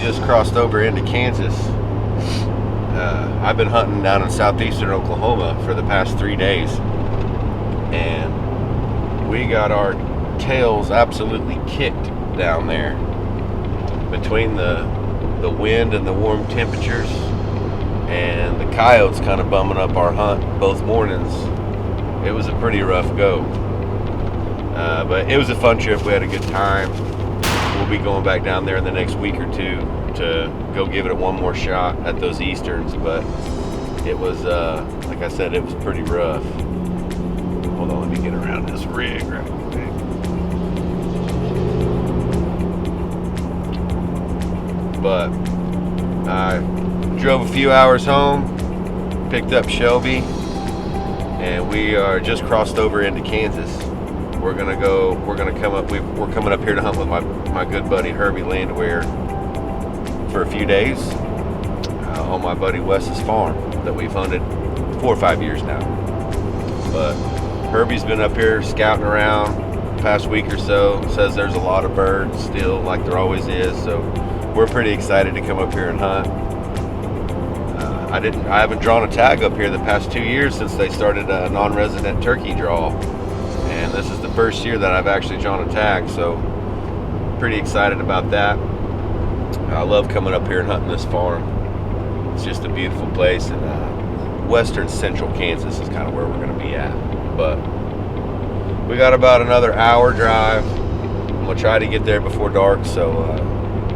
just crossed over into Kansas. I've been hunting down in southeastern Oklahoma for the past 3 days, and we got our tails absolutely kicked down there between the wind and the warm temperatures, and the coyotes kind of bumming up our hunt both mornings. It was a pretty rough go, but it was a fun trip. We had a good time. We'll be going back down there in the next week or two to go give it one more shot at those easterns, but it was, like I said, it was pretty rough. Hold on, let me get around this rig right quick. But I drove a few hours home, picked up Shelby, and we are just crossed over into Kansas. We're coming up here to hunt with my good buddy Herbie Landwehr for a few days on my buddy Wes's farm that we've hunted 4 or 5 years now. But Herbie's been up here scouting around the past week or so, says there's a lot of birds still, like there always is, so we're pretty excited to come up here and hunt. I haven't drawn a tag up here the past 2 years since they started a non-resident turkey draw, and this is the first year that I've actually drawn a tag, so pretty excited about that. I love coming up here and hunting this farm. It's just a beautiful place, and western central Kansas is kind of where we're going to be at. But we got about another hour drive. I'm going to try to get there before dark, so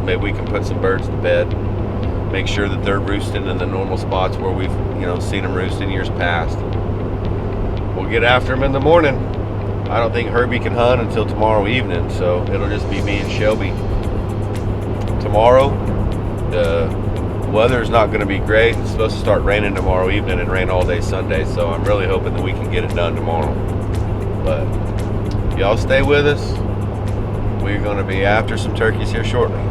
maybe we can put some birds to bed, make sure that they're roosting in the normal spots where we've seen them roost in years past. We'll get after them in the morning. I don't think Herbie can hunt until tomorrow evening, so it'll just be me and Shelby. Tomorrow, the weather's not going to be great. It's supposed to start raining tomorrow evening and rain all day Sunday, so I'm really hoping that we can get it done tomorrow. But y'all stay with us. We're going to be after some turkeys here shortly.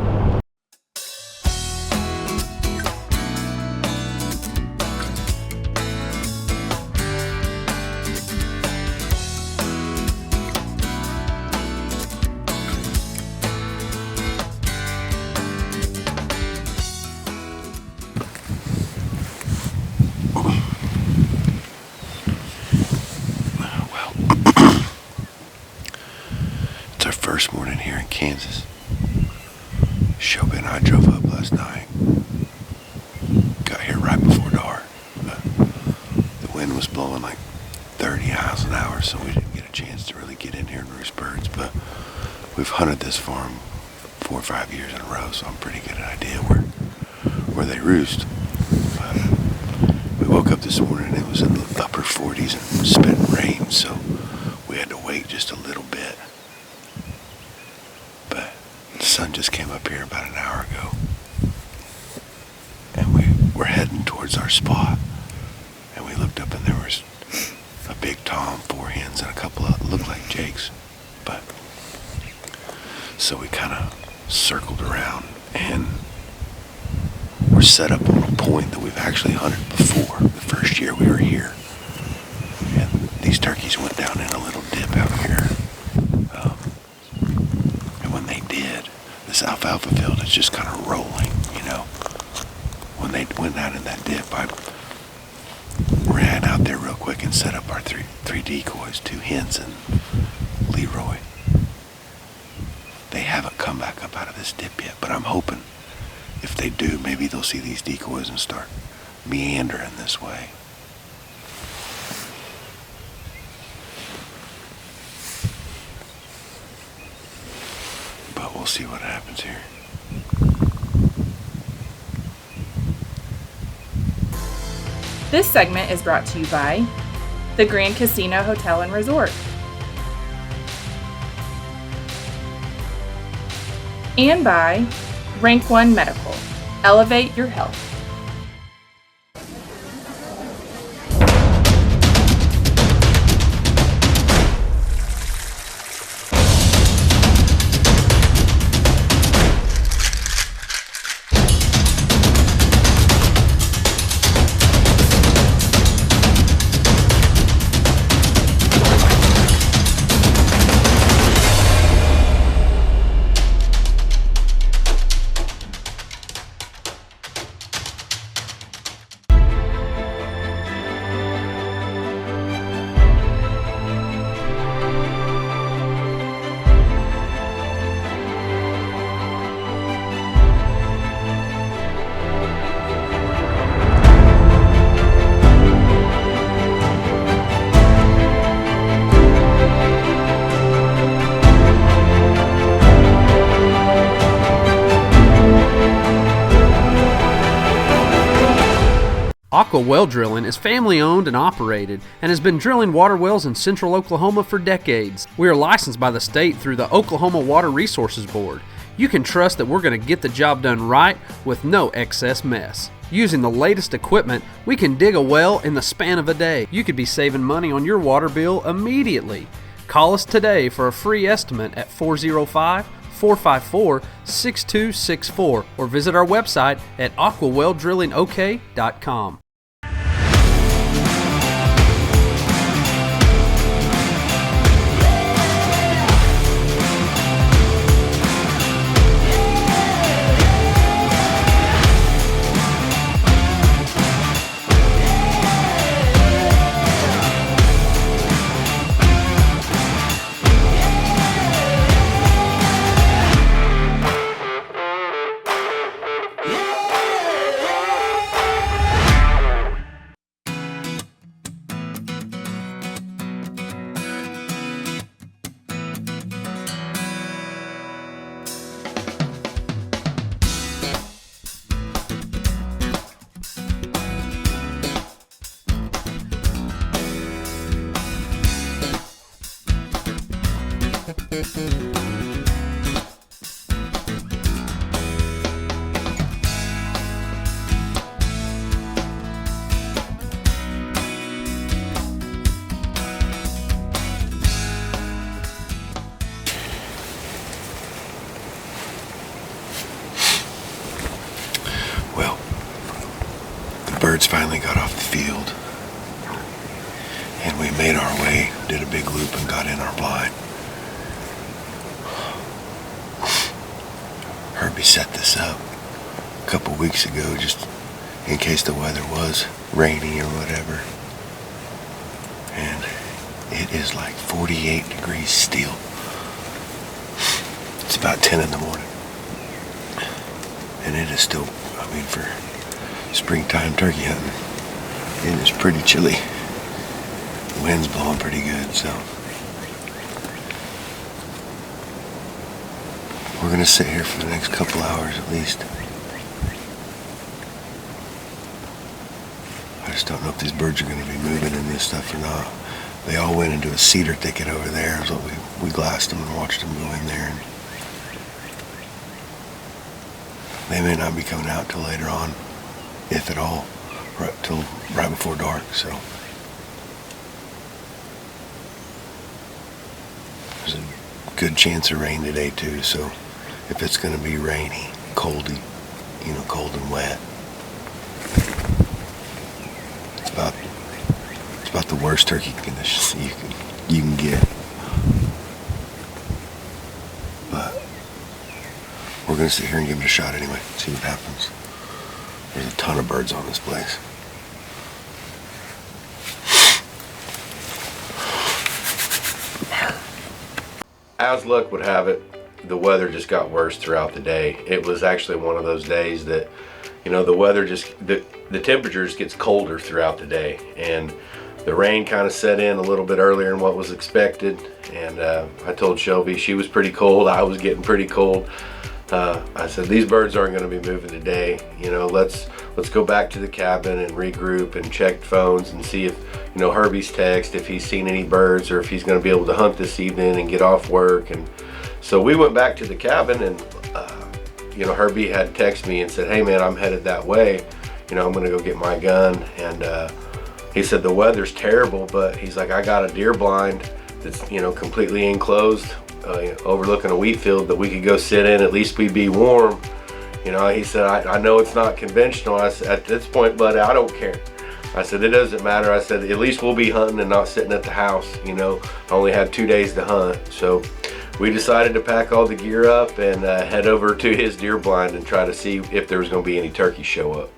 First morning here in Kansas. Shelby and I drove up last night. Got here right before dark. The wind was blowing like 30 miles an hour, so we didn't get a chance to really get in here and roost birds. But we've hunted this farm 4 or 5 years in a row, so I'm pretty good at idea where they roost. We woke up this morning and it was in the upper 40s and spitting rain, so we had to wait just a little bit. The sun just came up here about an hour ago, and we were heading towards our spot, and we looked up and there was a big tom, 4 hens, and a couple of looked like jakes. But so we kind of circled around, and we're set up on a point that we've actually hunted before the first year we were here, and these turkeys went down in a little dip out here. This alfalfa field is just kind of rolling, When they went out in that dip, I ran out there real quick and set up our three decoys, 2 hens and Leroy. They haven't come back up out of this dip yet, but I'm hoping if they do, maybe they'll see these decoys and start meandering this way. But we'll see what happens here. This segment is brought to you by the Grand Casino Hotel and Resort and by Rank 1 Medical. Elevate your health. Aqua Well Drilling is family owned and operated and has been drilling water wells in central Oklahoma for decades. We are licensed by the state through the Oklahoma Water Resources Board. You can trust that we're going to get the job done right with no excess mess. Using the latest equipment, we can dig a well in the span of a day. You could be saving money on your water bill immediately. Call us today for a free estimate at 405-454-6264 or visit our website at aquaweldrillingok.com. Well, the birds finally got off the field, and we made our way, did a big loop, and got in our blind. Herbie set this up a couple weeks ago just in case the weather was rainy or whatever. And it is like 48 degrees still. It's about 10 in the morning. And it is still, for springtime turkey hunting, it is pretty chilly. The wind's blowing pretty good, so we're gonna sit here for the next couple hours at least. I just don't know if these birds are gonna be moving in this stuff or not. They all went into a cedar thicket over there, so we glassed them and watched them go in there. And they may not be coming out till later on, if at all, right before dark. So there's a good chance of rain today too. So if it's going to be rainy, coldy, cold and wet, it's about the worst turkey conditions you can get. We're going to sit here and give it a shot anyway, see what happens. There's a ton of birds on this place. As luck would have it, the weather just got worse throughout the day. It was actually one of those days that, the weather the temperature just gets colder throughout the day. And the rain kind of set in a little bit earlier than what was expected. And I told Shelby she was pretty cold, I was getting pretty cold. I said, these birds aren't going to be moving today. Let's go back to the cabin and regroup and check phones and see if, Herbie's text, if he's seen any birds or if he's going to be able to hunt this evening and get off work. And so we went back to the cabin and, Herbie had texted me and said, hey man, I'm headed that way. I'm going to go get my gun. And he said, the weather's terrible, but he's like, I got a deer blind that's, completely enclosed. Overlooking a wheat field that we could go sit in, at least we'd be warm. He said, I know it's not conventional. I said, at this point, buddy, I don't care. I said, it doesn't matter. I said, at least we'll be hunting and not sitting at the house. I only had 2 days to hunt. So we decided to pack all the gear up and head over to his deer blind and try to see if there was going to be any turkeys show up.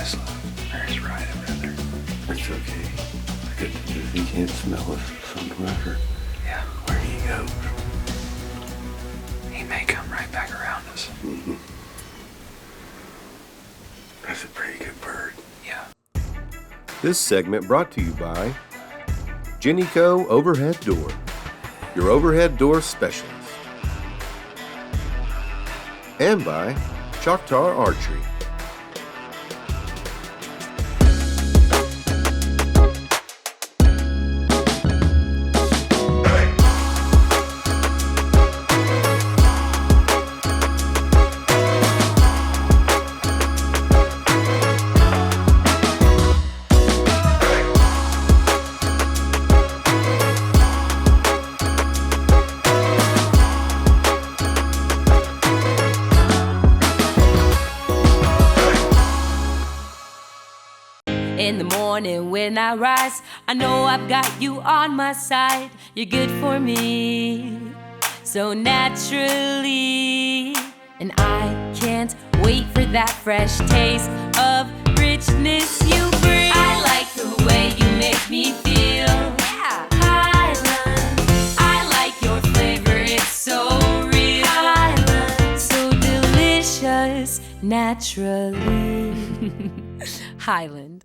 That's right over there. It's okay. If he can't smell us, something matter. Yeah. Where he goes. He may come right back around us. Mm-hmm. That's a pretty good bird. Yeah. This segment brought to you by Jennyco Overhead Door, your overhead door specialist. And by Choctaw Archery. In the morning when I rise, I know I've got you on my side. You're good for me, so naturally. And I can't wait for that fresh taste of richness you bring. I like the way you make me feel. Yeah. Highland. I like your flavor, it's so real. Highland. So delicious, naturally. Highland.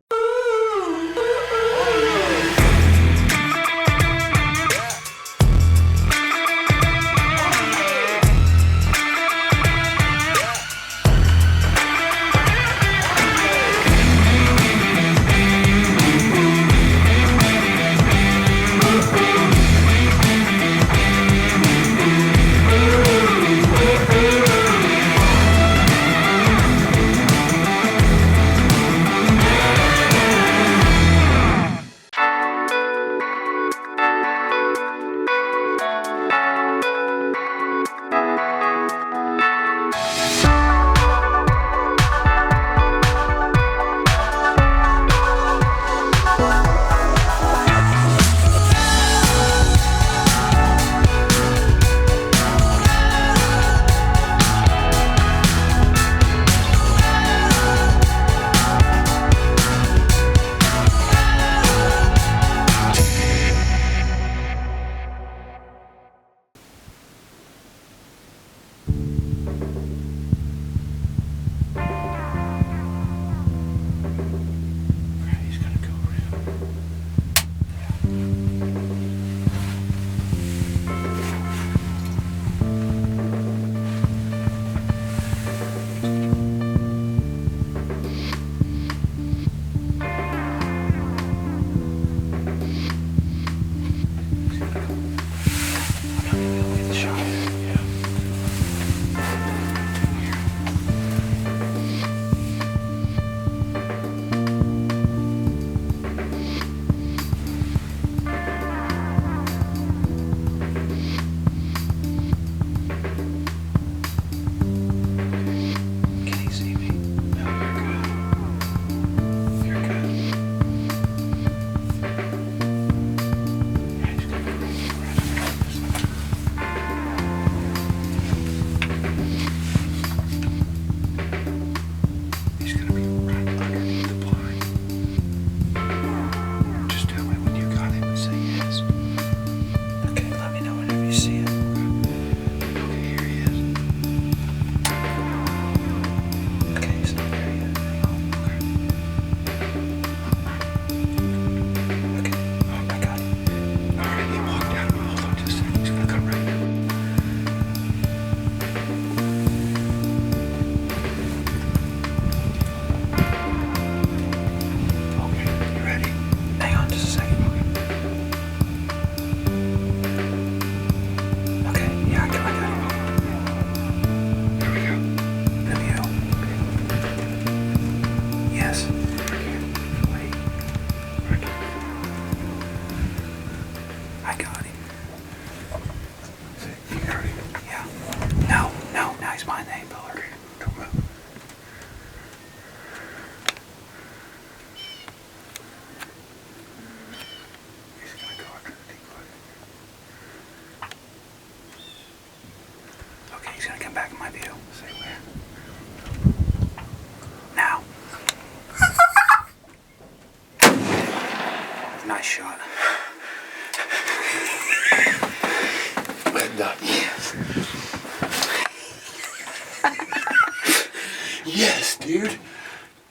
dude.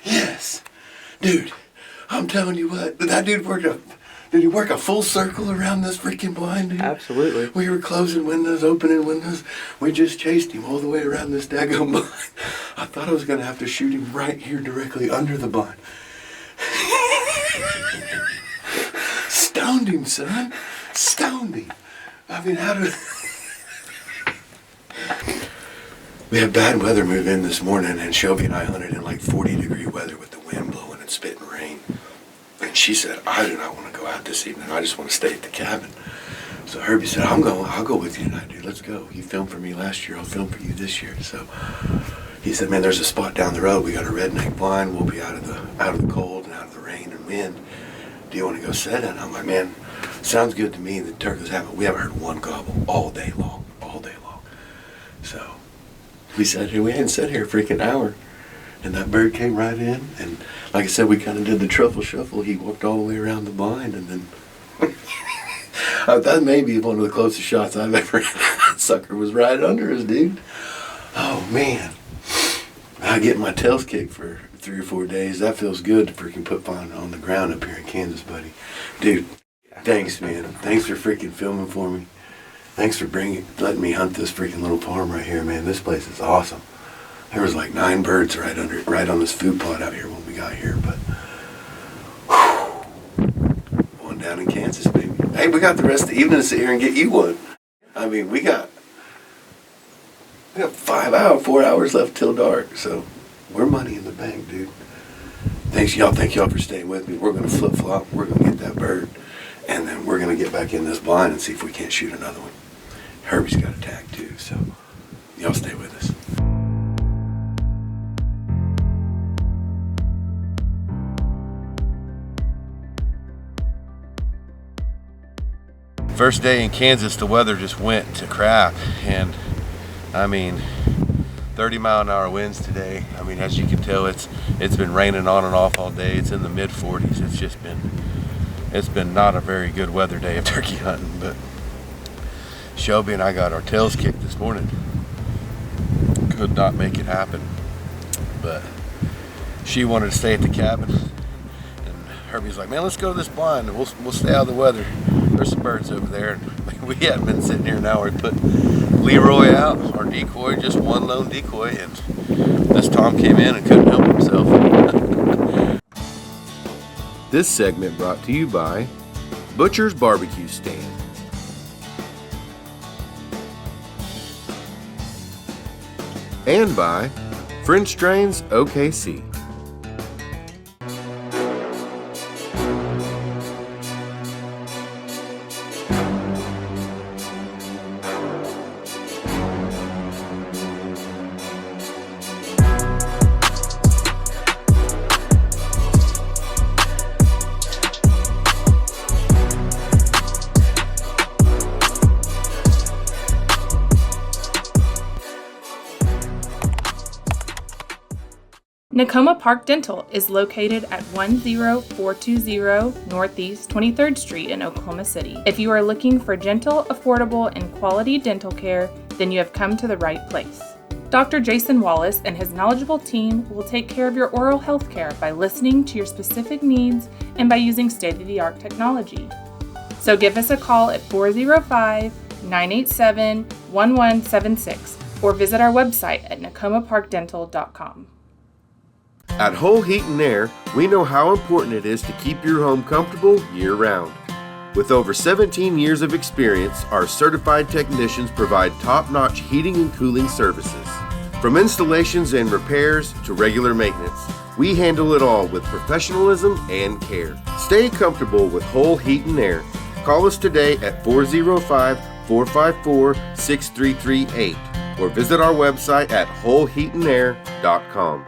Yes. Dude, I'm telling you what, did he work a full circle around this freaking blind, dude? Absolutely. We were closing windows, opening windows. We just chased him all the way around this daggone blind. I thought I was going to have to shoot him right here directly under the blind. Stoned him, son. Stoned him. I mean, how did... We had bad weather move in this morning, and Shelby and I hunted in like 40-degree weather with the wind blowing and spitting rain. And she said, I do not want to go out this evening. I just want to stay at the cabin. So Herbie said, I'll go with you tonight, dude. Let's go. You filmed for me last year. I'll film for you this year. So he said, man, there's a spot down the road. We got a redneck blind. We'll be out of the cold and out of the rain and wind. Do you want to go set it? I'm like, man, sounds good to me. The turkeys we haven't heard one gobble all day long. So we sat here. We hadn't sat here a freaking hour. And that bird came right in, and like I said, we kind of did the truffle shuffle. He walked all the way around the blind, and then that may be one of the closest shots I've ever had. That sucker was right under us, dude. Oh, man. I get my tails kicked for 3 or 4 days. That feels good to freaking put fun on the ground up here in Kansas, buddy. Dude, thanks, man. Thanks for freaking filming for me. Thanks for letting me hunt this freaking little farm right here, man. This place is awesome. There was like 9 birds right on this food plot out here when we got here, but one down in Kansas, baby. Hey, we got the rest of the evening to sit here and get you one. I mean, we got 4 hours left till dark, so we're money in the bank, dude. Thank y'all for staying with me. We're gonna flip flop. We're gonna get that bird, and then we're gonna get back in this blind and see if we can't shoot another one. Herbie's got a tag too, so y'all stay with us. First day in Kansas, the weather just went to crap, and I mean 30-mile-an-hour winds today. I mean, as you can tell, it's been raining on and off all day. It's in the mid-40s. It's been not a very good weather day of turkey hunting, but Shelby and I got our tails kicked this morning. Could not make it happen, but she wanted to stay at the cabin, and Herbie's like, man, let's go to this blind and we'll stay out of the weather. There's some birds over there. And we hadn't been sitting here an hour. We put Leroy out, our decoy, just one lone decoy, and this Tom came in and couldn't help himself. This segment brought to you by Butcher's Barbecue Stand. And by French Drains OKC. Nakoma Park Dental is located at 10420 Northeast 23rd Street in Oklahoma City. If you are looking for gentle, affordable, and quality dental care, then you have come to the right place. Dr. Jason Wallace and his knowledgeable team will take care of your oral health care by listening to your specific needs and by using state-of-the-art technology. So give us a call at 405-987-1176 or visit our website at nakomaparkdental.com. At Whole Heat and Air, we know how important it is to keep your home comfortable year-round. With over 17 years of experience, our certified technicians provide top-notch heating and cooling services. From installations and repairs to regular maintenance, we handle it all with professionalism and care. Stay comfortable with Whole Heat and Air. Call us today at 405-454-6338 or visit our website at wholeheatandair.com.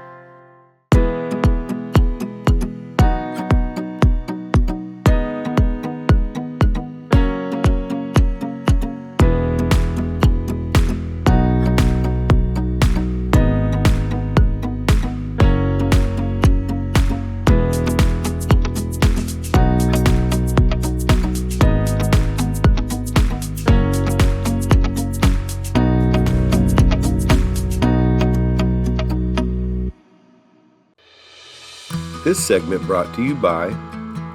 This segment brought to you by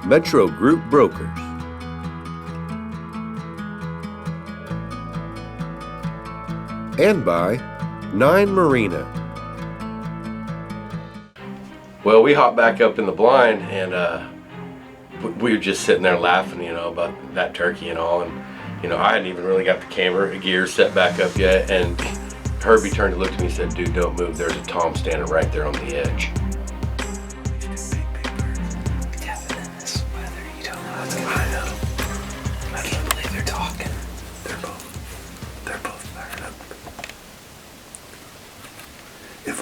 Metro Group Brokers. And by 9 Marina. Well, we hopped back up in the blind, and we were just sitting there laughing, about that turkey and all. And, I hadn't even really got the camera gear set back up yet. And Herbie turned to look at me and said, "Dude, don't move. There's a tom standing right there on the edge."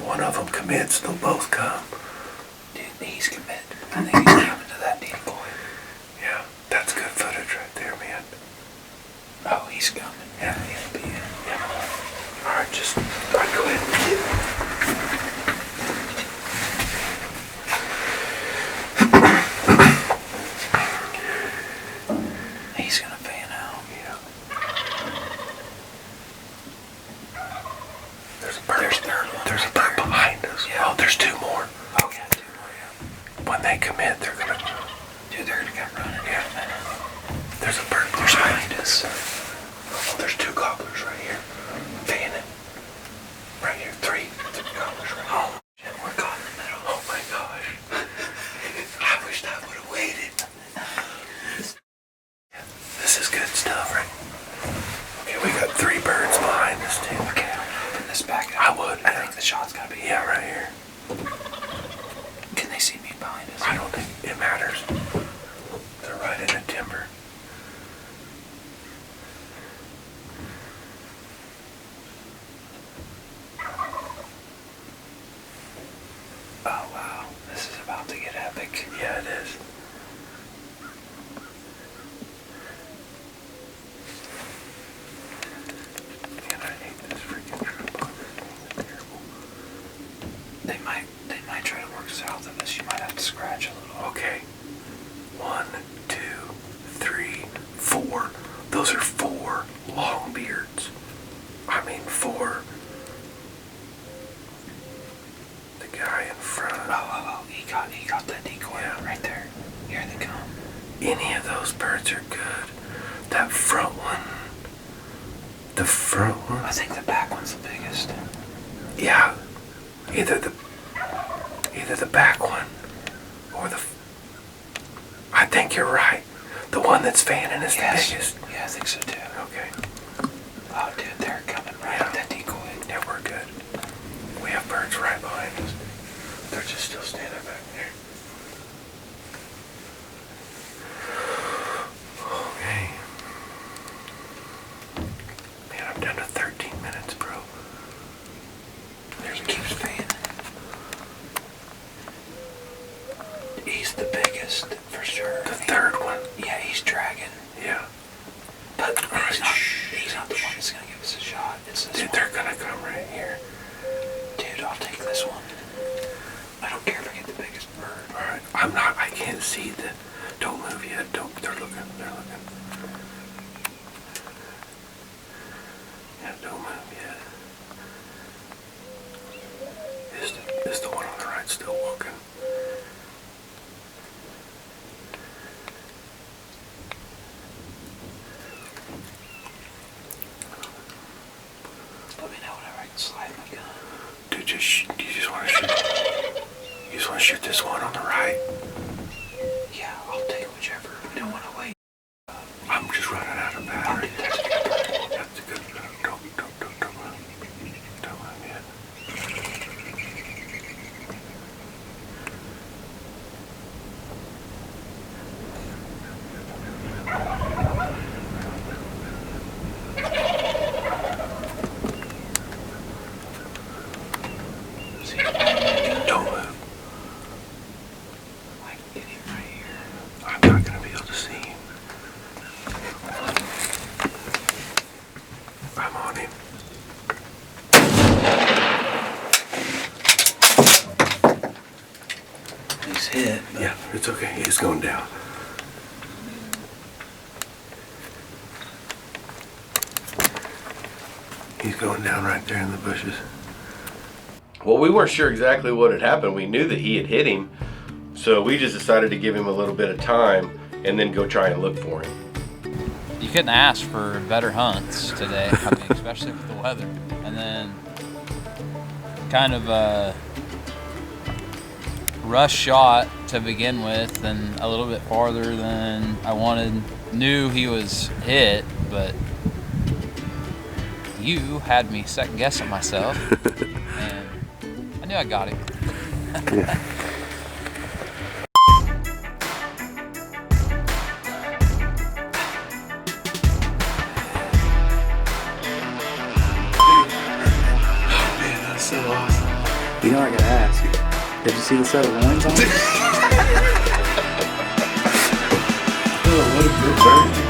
One of them commits, they'll both come. Dude, he's committed. I think he's coming to that decoy. Yeah, that's good footage right there, man. Oh, he's coming. Yeah, he'll be in. Yeah. Alright, just go ahead and get it. He's gonna fan out. Yeah. There's a bird behind us. Yeah. Oh, there's 2 more. Oh, yeah, 2 more, yeah. When they commit, they're gonna... Dude, they're gonna come running. Yeah. There's a bird Behind us. Oh, there's 2 gobblers right here. Fanning. Right here. 3 gobblers right here. Oh, shit, we're caught in the middle. Oh my gosh. I wished I would have waited. This is good stuff, right? Okay, we got 3 birds behind us, too. Okay, I'm gonna open this back up. I would. I think the shot's gotta be Yeah, right here. Can they see me behind us? I don't think it matters. They're right in the timber. Oh, wow. This is about to get epic. Yeah, it is. Man, I hate this freaking tripod. It's terrible. They might try to work south of us. You might have to scratch a little. Okay. 1, 2, 3, 4. Those are 4 long beards. I mean 4. The guy in front. Oh, he got that decoy right there. Here they come. Any of those birds are good. That front one. The front one? I think the back one's the biggest. Yeah. Either the back one or I think you're right. The one that's fanning is the biggest. Yeah, I think so too. Okay. Oh, dude, they're coming right at that decoy. Yeah, we're good. We have birds right behind us. They're just still standing back there. Okay. Man, I'm down to 13 minutes, bro. There's a keeps fanning. He's the biggest, for sure. The third one. Yeah, he's dragging. Yeah. But he's not the one that's gonna give us a shot. It's this Dude, one. they're gonna come right here. Dude, I'll take this one. I don't care if I get the biggest bird. Alright. I can't see don't move yet. They're looking. Yeah, don't move yet. Is the one on the right still walking? Let me know whenever I can slide my gun. Dude, you just want to shoot. You just want to shoot this one on the right. Yeah, I'll take whichever. We don't want to wait. I'm just running out of battery. That's a good bird. That's a good. Don't move. Don't move yet. See, Don't move. I can get him right here. I'm not gonna be able to see him. I'm on him. He's hit. But Yeah, it's okay. He's going down. He's going down right there in the bushes. Well, we weren't sure exactly what had happened. We knew that he had hit him, So we just decided to give him a little bit of time and then go try and look for him. You couldn't ask for better hunts today, I mean, especially with the weather. And then kind of a rush shot to begin with, and a little bit farther than I wanted. Knew he was hit, but you had me second guessing myself, and I knew I got him. Yeah. So awesome. You know, I gotta ask, did you see the set of loins on it? Oh, what a good bird.